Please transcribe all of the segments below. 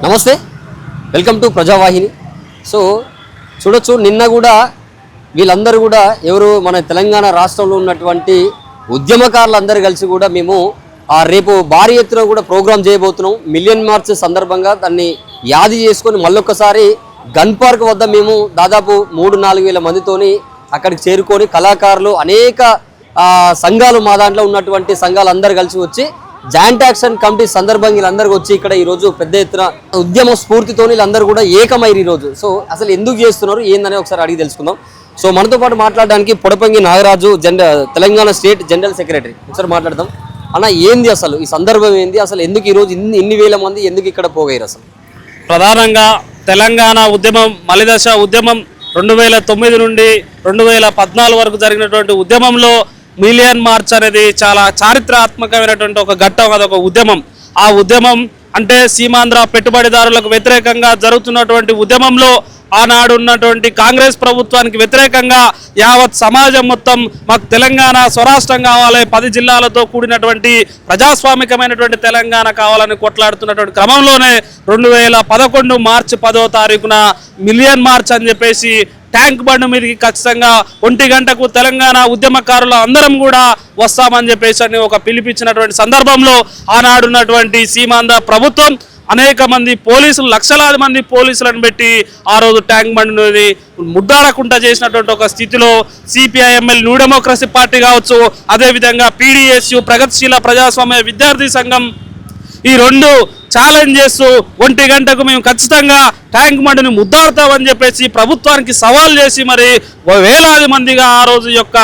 నమస్తే, welcome to ప్రజావాహిని. So చూడొచ్చు, నిన్న కూడా వీళ్ళందరూ కూడా ఎవరు మన తెలంగాణ రాష్ట్రంలో ఉన్నటువంటి ఉద్యమకారులందరూ కలిసి కూడా మేము రేపు భారీ ఎత్తున కూడా ప్రోగ్రాం చేయబోతున్నాం. మిలియన్ మార్చ్ సందర్భంగా దాన్ని యాది చేసుకొని మళ్ళొక్కసారి గన్ పార్క్ వద్ద మేము దాదాపు 3-4 వేల మందితోని అక్కడికి చేరుకొని కళాకారులు అనేక సంఘాలు, మా దాంట్లో ఉన్నటువంటి సంఘాలు అందరూ కలిసి వచ్చి జాయింట్ యాక్షన్ కమిటీ సందర్భంగా వీళ్ళందరూ వచ్చి ఇక్కడ ఈరోజు పెద్ద ఎత్తున ఉద్యమ స్ఫూర్తితో వీళ్ళందరూ కూడా ఏకమైరు ఈరోజు. సో అసలు ఎందుకు చేస్తున్నారు ఏందని ఒకసారి అడిగి తెలుసుకుందాం. సో మనతో పాటు మాట్లాడడానికి Podapangi Nagaraju, Telangana state general secretary. ఒకసారి మాట్లాడదాం. అన్న, ఏంది అసలు ఈ సందర్భం ఏంది, అసలు ఎందుకు ఈరోజు ఇన్ని వేల మంది ఎందుకు ఇక్కడ పోగారు? అసలు ప్రధానంగా తెలంగాణ ఉద్యమం, మలిదశ ఉద్యమం 2009 నుండి 2014 వరకు జరిగినటువంటి ఉద్యమంలో మిలియన్ మార్చ్ అనేది చాలా చారిత్రాత్మకమైనటువంటి ఒక ఘట్టం, అదొక ఉద్యమం. ఆ ఉద్యమం అంటే సీమాంధ్ర పెట్టుబడిదారులకు వ్యతిరేకంగా జరుగుతున్నటువంటి ఉద్యమంలో ఆనాడు ఉన్నటువంటి కాంగ్రెస్ ప్రభుత్వానికి వ్యతిరేకంగా యావత్ సమాజం మొత్తం మాకు తెలంగాణ స్వరాష్ట్రం కావాలి, 10 జిల్లాలతో కూడినటువంటి ప్రజాస్వామికమైనటువంటి తెలంగాణ కావాలని కొట్లాడుతున్నటువంటి క్రమంలోనే 2011 మార్చి 10వ తారీఖున మిలియన్ మార్చ్ అని చెప్పేసి ట్యాంక్ బండ్ మీదకి ఖచ్చితంగా 1 గంటకు తెలంగాణ ఉద్యమకారులు అందరం కూడా వస్తామని చెప్పేసి అని ఒక పిలిపించినటువంటి సందర్భంలో ఆనాడున్నటువంటి సీమాంధ్ర ప్రభుత్వం అనేక మంది పోలీసులు, లక్షలాది మంది పోలీసులను పెట్టి ఆ రోజు ట్యాంక్ బండ్ అనేది ముద్దాడకుండా చేసినటువంటి ఒక స్థితిలో సిపిఐఎంఎల్ న్యూ డెమోక్రసీ పార్టీ కావచ్చు, అదేవిధంగా పీడిఎస్యు ప్రగతిశీల ప్రజాస్వామ్య విద్యార్థి సంఘం ఈ 2 ఛాలెంజ్ చేస్తూ 1 గంటకు మేము ఖచ్చితంగా ట్యాంక్ బండ్ని ముద్దాడుతామని చెప్పేసి ప్రభుత్వానికి సవాల్ చేసి మరి వేలాది మందిగా ఆ రోజు యొక్క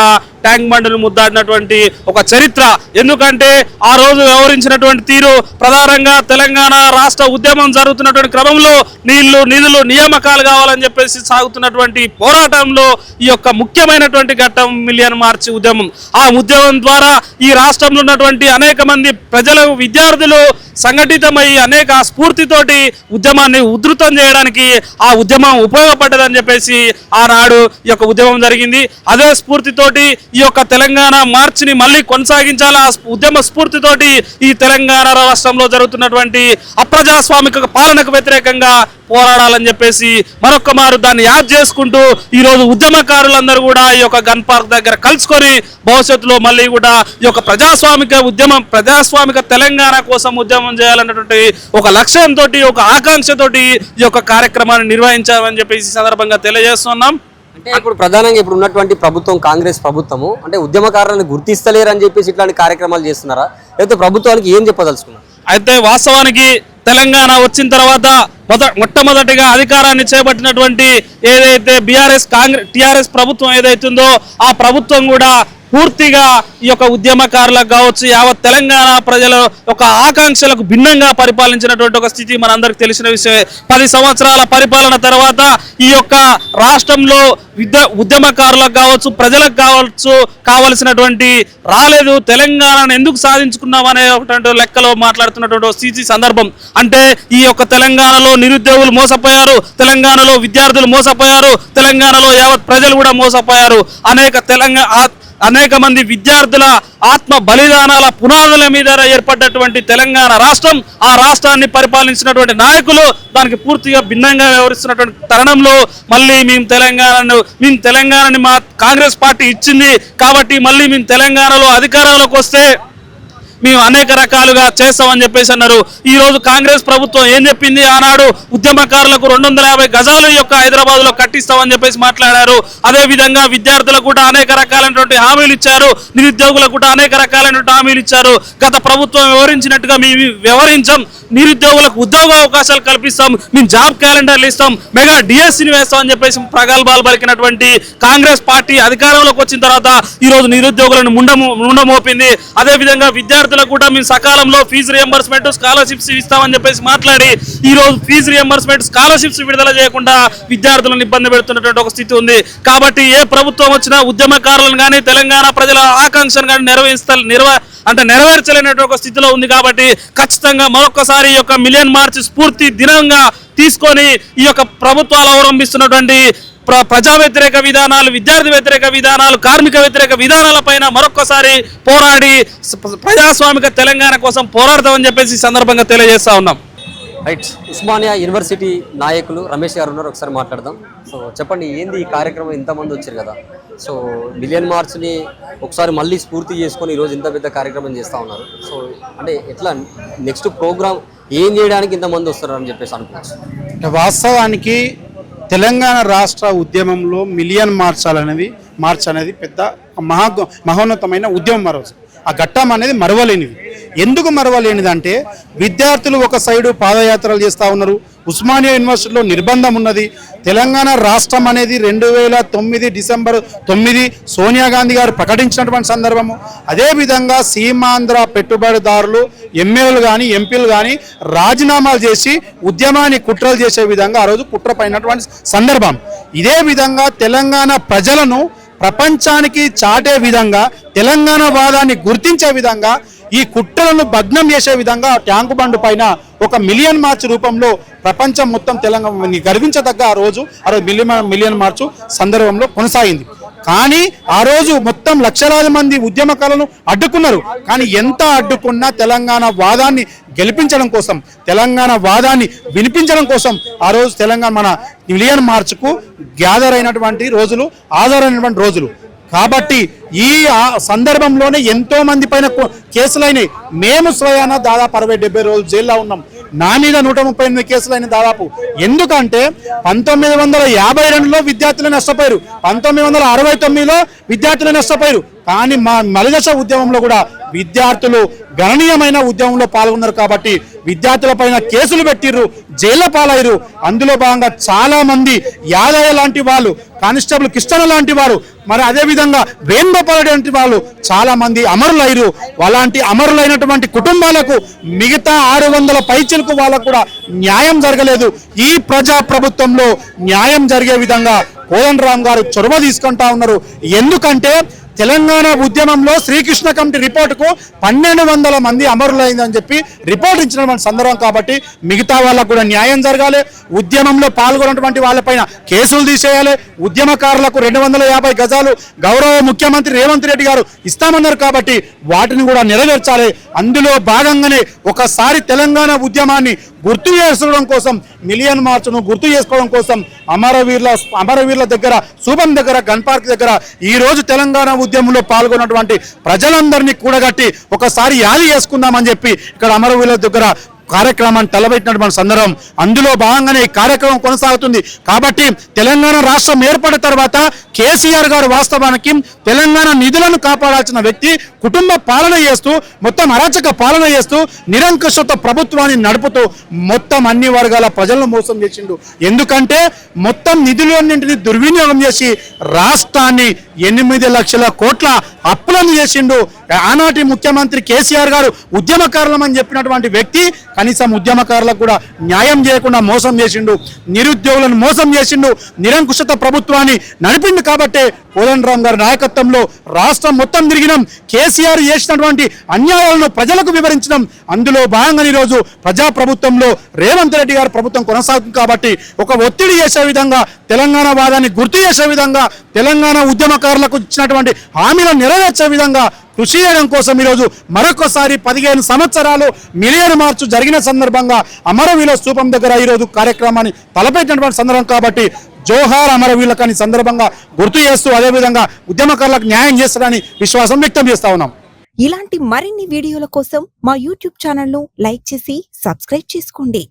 ట్యాంక్ బండ్ని ముద్దాడినటువంటి ఒక చరిత్ర. ఎందుకంటే ఆ రోజు వ్యవహరించినటువంటి తీరు ప్రధానంగా తెలంగాణ రాష్ట్ర ఉద్యమం జరుగుతున్నటువంటి క్రమంలో నీళ్లు, నిధులు, నియామకాలు కావాలని చెప్పేసి సాగుతున్నటువంటి పోరాటంలో ఈ యొక్క ముఖ్యమైనటువంటి ఘట్టం మిలియన్ మార్చ్ ఉద్యమం. ఆ ఉద్యమం ద్వారా ఈ రాష్ట్రంలో ఉన్నటువంటి అనేక మంది ప్రజలు, విద్యార్థులు సంఘటితమై అనేక స్ఫూర్తితోటి ఉద్యమాన్ని ఉధృతం చేయడానికి ఆ ఉద్యమం ఉపయోగపడ్డదని చెప్పేసి ఆనాడు ఈ యొక్క ఉద్యమం జరిగింది. అదే స్ఫూర్తితోటి ఈ యొక్క తెలంగాణ మార్చిని మళ్ళీ కొనసాగించాలి. ఆ ఉద్యమ స్ఫూర్తితోటి ఈ తెలంగాణ రాష్ట్రంలో జరుగుతున్నటువంటి అప్రజాస్వామిక పాలనకు వ్యతిరేకంగా పోరాడాలని చెప్పేసి మరొక మారు దాన్ని యాద్ చేసుకుంటూ ఈరోజు ఉద్యమకారులందరూ కూడా ఈ యొక్క గన్ పార్క్ దగ్గర కలుసుకొని భవిష్యత్తులో మళ్ళీ కూడా ఈ యొక్క ప్రజాస్వామిక ఉద్యమం, ప్రజాస్వామిక తెలంగాణ కోసం ఉద్యమం చేయాలన్నటువంటి ఒక లక్ష్యంతో, ఒక ఆకాంక్షతోటి ఈ యొక్క కార్యక్రమాన్ని నిర్వహించామని చెప్పేసి సందర్భంగా తెలియజేస్తున్నాం. అంటే ఇప్పుడు ప్రధానంగా ఇప్పుడు ఉన్నటువంటి ప్రభుత్వం, కాంగ్రెస్ ప్రభుత్వము అంటే ఉద్యమకారులను గుర్తిస్తలేరు అని చెప్పేసి ఇట్లాంటి కార్యక్రమాలు చేస్తున్నారా, లేకపోతే ప్రభుత్వానికి ఏం చెప్పదలుచుకున్నారు? అయితే వాస్తవానికి తెలంగాణ వచ్చిన తర్వాత మొట్టమొదటిగా అధికారాన్ని చేపట్టినటువంటి ఏదైతే టీఆర్ఎస్ ప్రభుత్వం ఏదైతుందో ఆ ప్రభుత్వం కూడా పూర్తిగా ఈ యొక్క ఉద్యమకారులకు కావచ్చు, యావత్ తెలంగాణ ప్రజల యొక్క ఆకాంక్షలకు భిన్నంగా పరిపాలించినటువంటి ఒక స్థితి మనందరికి తెలిసిన విషయమే. 10 సంవత్సరాల పరిపాలన తర్వాత ఈ యొక్క రాష్ట్రంలో ఉద్యమకారులకు కావచ్చు, ప్రజలకు కావలసినటువంటి రాలేదు, తెలంగాణను ఎందుకు సాధించుకున్నాం అనేటువంటి లెక్కలో మాట్లాడుతున్నటువంటి స్థితి సందర్భం. అంటే ఈ యొక్క తెలంగాణలో నిరుద్యోగులు మోసపోయారు, తెలంగాణలో విద్యార్థులు మోసపోయారు, తెలంగాణలో యావత్ ప్రజలు కూడా మోసపోయారు. అనేక మంది విద్యార్థుల ఆత్మ బలిదానాల పునాదుల మీద ఏర్పడ్డటువంటి తెలంగాణ రాష్ట్రం, ఆ రాష్ట్రాన్ని పరిపాలించినటువంటి నాయకులు దానికి పూర్తిగా భిన్నంగా వ్యవహరిస్తున్నటువంటి తరుణంలో మళ్ళీ మేము తెలంగాణని మా కాంగ్రెస్ పార్టీ ఇచ్చింది కాబట్టి మళ్ళీ మేము తెలంగాణలో అధికారంలోకి వస్తే మేము అనేక రకాలుగా చేస్తామని చెప్పేసి అన్నారు. ఈరోజు కాంగ్రెస్ ప్రభుత్వం ఏం చెప్పింది? ఆనాడు ఉద్యమకారులకు 250 గజాలు యొక్క హైదరాబాద్లో కట్టిస్తామని చెప్పేసి మాట్లాడారు. అదేవిధంగా విద్యార్థులకు కూడా అనేక రకాలైనటువంటి హామీలు ఇచ్చారు, నిరుద్యోగులకు కూడా అనేక రకాలైనటువంటి హామీలు ఇచ్చారు. గత ప్రభుత్వం వ్యవహరించినట్టుగా మేము వ్యవహరించాం, నిరుద్యోగులకు ఉద్యోగ అవకాశాలు కల్పిస్తాం, మేము జాబ్ క్యాలెండర్లు ఇస్తాం, మెగా డిఎస్సీని వేస్తామని చెప్పేసి ప్రగల్భాలు పలికినటువంటి కాంగ్రెస్ పార్టీ అధికారంలోకి వచ్చిన తర్వాత ఈరోజు నిరుద్యోగులను ముండమోపింది. అదేవిధంగా విద్యార్థులకు కూడా మేము సకాలంలో ఫీజు రియంబర్స్మెంట్, స్కాలర్షిప్స్ ఇస్తామని చెప్పేసి మాట్లాడి ఈరోజు ఫీజు రియంబర్స్మెంట్, స్కాలర్షిప్స్ విడుదల చేయకుండా విద్యార్థులను ఇబ్బంది పెడుతున్నటువంటి ఒక స్థితి ఉంది. కాబట్టి ఏ ప్రభుత్వం వచ్చినా ఉద్యమకారులను కానీ తెలంగాణ ప్రజల ఆకాంక్షను కానీ నెరవేర్చలేనటువంటి ఒక స్థితిలో ఉంది. కాబట్టి ఖచ్చితంగా మరొకసారి ఈ యొక్క మిలియన్ మార్చ్ స్ఫూర్తి దినంగా తీసుకొని ఈ యొక్క ప్రభుత్వాలు అవలంబిస్తున్నటువంటి ప్రజా వ్యతిరేక విధానాలు, విద్యార్థి వ్యతిరేక విధానాలు, కార్మిక వ్యతిరేక విధానాలపైన మరొక్కసారి పోరాడి ప్రజాస్వామిక తెలంగాణ కోసం పోరాడతామని చెప్పేసి సందర్భంగా తెలియజేస్తా ఉన్నాం. రైట్, ఉస్మానియా యూనివర్సిటీ నాయకులు రమేష్ గారు ఉన్నారు, ఒకసారి మాట్లాడదాం. సో చెప్పండి, ఏంది ఈ కార్యక్రమం, ఇంతమంది వచ్చారు కదా, సో మిలియన్ మార్చ్ని ఒకసారి మళ్ళీ స్ఫూర్తి చేసుకొని ఈరోజు ఇంత పెద్ద కార్యక్రమం చేస్తూ ఉన్నారు. సో అంటే ఎట్లా నెక్స్ట్ ప్రోగ్రామ్ ఏం చేయడానికి ఇంతమంది వస్తారు అని చెప్పేసి అనుకోవచ్చు. వాస్తవానికి తెలంగాణ రాష్ట్ర ఉద్యమంలో మిలియన్ మార్చ్ అనేది పెద్ద మహోన్నతమైన ఉద్యమం. మరోజు ఆ ఘట్టం అనేది మరవలేనిది. ఎందుకు మరవలేనిది అంటే విద్యార్థులు ఒక సైడు పాదయాత్రలు చేస్తూ ఉన్నారు, ఉస్మానియా యూనివర్సిటీలో నిర్బంధం ఉన్నది. తెలంగాణ రాష్ట్రం అనేది 2009 డిసెంబర్ 9 సోనియా గాంధీ గారు ప్రకటించినటువంటి సందర్భము. అదేవిధంగా సీమాంధ్ర పెట్టుబడిదారులు ఎమ్మెల్యేలు కానీ ఎంపీలు కానీ రాజీనామాలు చేసి ఉద్యమాన్ని కుట్రలు చేసే విధంగా ఆ రోజు కుట్ర పైనటువంటి సందర్భం. ఇదే విధంగా తెలంగాణ ప్రజలను ప్రపంచానికి చాటే విధంగా, తెలంగాణ వాదాన్ని గుర్తించే విధంగా, ఈ కుట్రలను భగ్నం చేసే విధంగా ట్యాంకు బండ్ పైన ఒక మిలియన్ మార్చ్ రూపంలో ప్రపంచం మొత్తం తెలంగాణ గర్వించదగ్గ ఆ రోజు మిలియన్ మార్చ్ సందర్భంలో కొనసాగింది. కానీ ఆ రోజు మొత్తం లక్షలాది మంది ఉద్యమకాలను అడ్డుకున్నారు. కానీ ఎంత అడ్డుకున్నా తెలంగాణ వాదాన్ని గెలిపించడం కోసం, తెలంగాణ వాదాన్ని వినిపించడం కోసం ఆ రోజు తెలంగాణ మన మిలియన్ మార్చ్కు గ్యాదర్ అయినటువంటి రోజులు, ఆధారైనటువంటి రోజులు. కాబట్టి ఈ సందర్భంలోనే ఎంతో మంది పైన కేసులైనవి. మేము స్వయాన దాదాపు 60-70 రోజులు జైల్లో ఉన్నాం. నా మీద 138 కేసులైన దాదాపు. ఎందుకంటే 1952లో విద్యార్థులు నష్టపోయారు, 1969లో విద్యార్థులు నష్టపోయారు. కానీ మా మలిదశ ఉద్యమంలో కూడా విద్యార్థులు గణనీయమైన ఉద్యమంలో పాల్గొన్నారు. కాబట్టి విద్యార్థుల పైన కేసులు పెట్టిర్రు, జైళ్ళ పాలయ్యారు. అందులో భాగంగా చాలా మంది యాదయ్య లాంటి వాళ్ళు, కానిస్టేబుల్ కృష్ణ లాంటి వారు, మరి అదేవిధంగా వేణుగోపాల్ లాంటి వాళ్ళు చాలా మంది అమరులయ్యారు. అలాంటి అమరులైనటువంటి కుటుంబాలకు మిగతా 600 పైచిలకు వాళ్ళకు కూడా న్యాయం జరగలేదు. ఈ ప్రజా ప్రభుత్వంలో న్యాయం జరిగే విధంగా కోదండరామ్ గారు చొరవ తీసుకుంటా ఉన్నారు. ఎందుకంటే తెలంగాణ ఉద్యమంలో శ్రీకృష్ణ కమిటీ రిపోర్టుకు 1200 మంది అమరులైందని చెప్పి రిపోర్ట్ ఇచ్చినటువంటి సందర్భం. కాబట్టి మిగతా వాళ్ళకు కూడా న్యాయం జరగాలి. ఉద్యమంలో పాల్గొన్నటువంటి వాళ్ళపైన కేసులు తీసేయాలి. ఉద్యమకారులకు 250 గజాలు గౌరవ ముఖ్యమంత్రి రేవంత్ రెడ్డి గారు ఇస్తామన్నారు. కాబట్టి వాటిని కూడా నెరవేర్చాలి. అందులో భాగంగానే ఒకసారి తెలంగాణ ఉద్యమాన్ని గుర్తు చేసుకోవడం కోసం, మిలియన్ మార్చ్ను గుర్తు చేసుకోవడం కోసం అమరవీరుల దగ్గర, శూభం దగ్గర, గన్ పార్క్ దగ్గర ఈ రోజు తెలంగాణ ఉద్యమంలో పాల్గొన్నటువంటి ప్రజలందరినీ కూడగట్టి ఒకసారి యాది చేసుకుందామని చెప్పి ఇక్కడ అమరవీరుల దగ్గర కార్యక్రమాన్ని తలబెట్టినటువంటి సందర్భం. అందులో భాగంగానే ఈ కార్యక్రమం కొనసాగుతుంది. కాబట్టి తెలంగాణ రాష్ట్రం ఏర్పడిన తర్వాత కేసీఆర్ గారు వాస్తవానికి తెలంగాణ నిధులను కాపాడాల్సిన వ్యక్తి కుటుంబ పాలన చేస్తూ, మొత్తం అరాచక పాలన చేస్తూ, నిరంకుశత ప్రభుత్వాన్ని నడుపుతూ మొత్తం అన్ని వర్గాల ప్రజలను మోసం చేసిండు. ఎందుకంటే మొత్తం నిధులన్నింటినీ దుర్వినియోగం చేసి రాష్ట్రాన్ని 8 లక్షల కోట్ల అప్పులను చేసిండు. ఆనాటి ముఖ్యమంత్రి కేసీఆర్ గారు ఉద్యమకారులమని చెప్పినటువంటి వ్యక్తి కనీసం ఉద్యమకారులకు కూడా న్యాయం చేయకుండా మోసం చేసిండు. నిరుద్యోగులను మోసం చేసిండు. నిరంకుశత ప్రభుత్వాన్ని నడిపిండు. కాబట్టి కోదండరామ్ గారి నాయకత్వంలో రాష్ట్రం మొత్తం తిరిగినాం. కేసీఆర్ చేసినటువంటి అన్యాయాలను ప్రజలకు వివరించడం. అందులో భాగంగా ఈరోజు ప్రజాప్రభుత్వంలో రేవంత్ రెడ్డి గారి ప్రభుత్వం కొనసాగుతుంది. కాబట్టి ఒక ఒత్తిడి చేసే విధంగా, తెలంగాణ వాదాన్ని గుర్తు చేసే విధంగా, తెలంగాణ ఉద్యమకారులకు ఇచ్చినటువంటి హామీలను నెరవేర్చే విధంగా కృషి చేయడం కోసం ఈరోజు మరొకసారి 15 సంవత్సరాలు మిలియన్ మార్చ్ జరిగిన సందర్భంగా అమరవీరుల స్తూపం దగ్గర ఈరోజు కార్యక్రమాన్ని తలపెట్టినటువంటి సందర్భం. కాబట్టి జోహార్ అమరవీరులకు అని సందర్భంగా గుర్తు చేస్తూ, అదేవిధంగా ఉద్యమకారులకు న్యాయం చేస్తారని విశ్వాసం వ్యక్తం చేస్తా ఉన్నాం. ఇలాంటి మరిన్ని వీడియోల కోసం మా యూట్యూబ్ ఛానల్ను లైక్ చేసి సబ్స్క్రైబ్ చేసుకోండి.